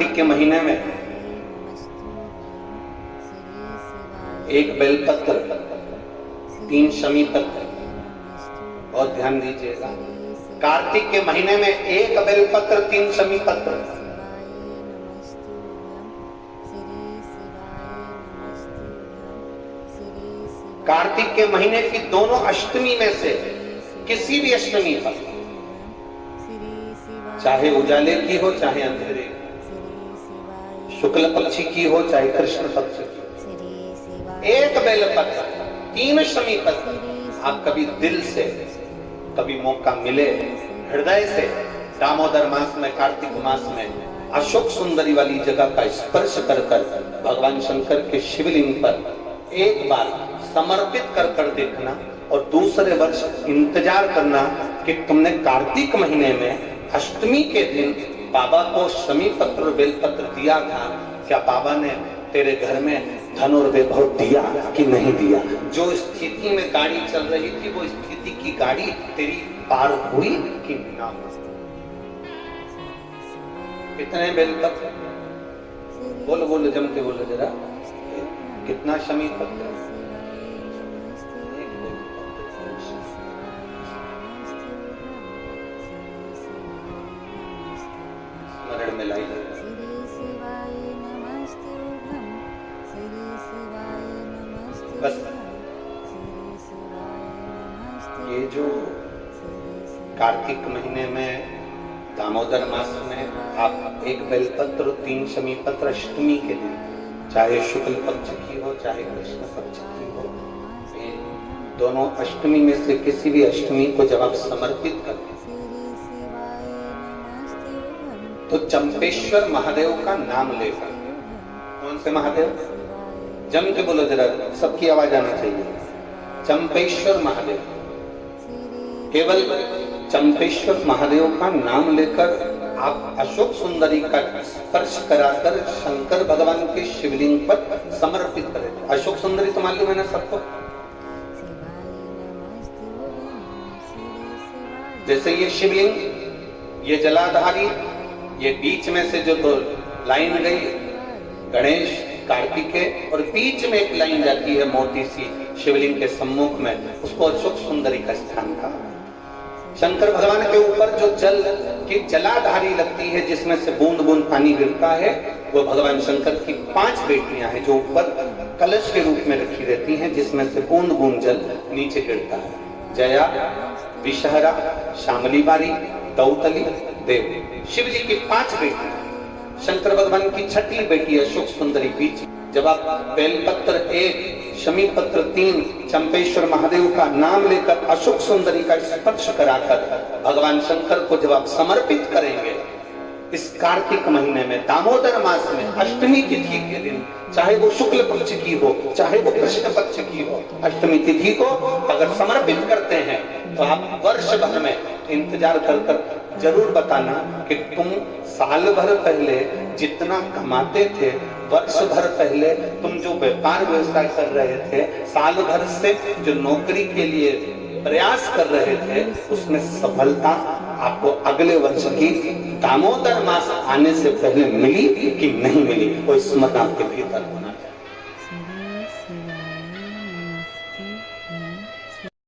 कार्तिक के महीने में एक बेलपत्र, 3 शमी पत्र, और ध्यान दीजिएगा, कार्तिक के महीने में एक बेलपत्र, 3 शमी पत्र। कार्तिक के महीने की दोनों अष्टमी में से किसी भी अष्टमी पर, चाहे उजाले की हो चाहे अंधेरे, शुक्ल पक्षी की हो चाहे कृष्ण पक्ष की, एक बेलपत्र, 3 शमी पत्र आप कभी दिल से, कभी मौका मिले हृदय से, दामोदर मास में, कार्तिक मास में अशोक सुंदरी वाली जगह का स्पर्श कर भगवान शंकर के शिवलिंग पर एक बार समर्पित कर देखना, और दूसरे वर्ष इंतजार करना कि तुमने कार्तिक महीने में अष्टमी के दिन बाबा को शमी पत्र और बेलपत्र दिया था, क्या बाबा ने तेरे घर में धन और वैभव दिया कि नहीं दिया? जो स्थिति में गाड़ी चल रही थी वो स्थिति की गाड़ी तेरी पार हुई कि ना? कितने बेलपत्र? बोलो बोलो, जम के बोलो जरा, कितना शमी पत्र? स्मरण में लाई। बस ये जो कार्तिक महीने में, दामोदर मास में आप एक बेलपत्र और 3 शमी पत्र अष्टमी के दिन, चाहे शुक्ल पक्ष की हो चाहे कृष्ण पक्ष की हो, ये दोनों अष्टमी में से किसी भी अष्टमी को जब आप समर्पित करते तो चंपेश्वर महादेव का नाम लेकर, कौन से महादेव? जम के बोलो जरा, सबकी आवाज आना चाहिए। चंपेश्वर महादेव, केवल चंपेश्वर महादेव का नाम लेकर आप अशोक सुंदरी का स्पर्श कराकर शंकर भगवान के शिवलिंग पर समर्पित करें। अशोक सुंदरी तो मालूम है ना सबको? जैसे ये शिवलिंग, ये जलाधारी, ये बीच में से जो तो लाइन गई गणेश कार्तिके, और बीच में एक लाइन जाती है मोटी सी शिवलिंग के सम्मुख में, उसको अशोक सुंदरी का स्थान कहा। शंकर भगवान के ऊपर जो जल की जलाधारी लगती है, जिसमें से बूंद बूंद पानी गिरता है, वो भगवान शंकर की 5 बेटियां हैं जो ऊपर कलश के रूप में रखी रहती हैं, जिसमें से बूंद बूंद जल नीचे गिरता है। जया, विषहरा, शामली बारी, दौतली, देव, शिव जी की 5 बेटियां। शंकर भगवान की 6ठी बेटी अशोक सुंदरी बीच। जब आप बेलपत्र 1, शमी पत्र 3, चंपेश्वर महादेव का नाम लेकर अशोक सुंदरी का स्पर्श कराकर भगवान शंकर को जब आप समर्पित करेंगे इस कार्तिक महीने में, दामोदर मास में, अष्टमी तिथि के दिन, चाहे वो शुक्ल पक्ष की हो चाहे वो कृष्ण पक्ष की हो, अष्टमी तिथि को अगर समर्पित करते हैं तो आप वर्ष भर में इंतजार कर जरूर बताना कि तुम साल भर पहले जितना कमाते थे, वर्ष भर पहले तुम जो व्यापार व्यवसाय कर रहे थे, साल भर से जो नौकरी के लिए प्रयास कर रहे थे, उसमें सफलता आपको अगले वर्ष की दामोदर मास आने से पहले मिली कि नहीं मिली, वो स्मरण आपके भीतर होना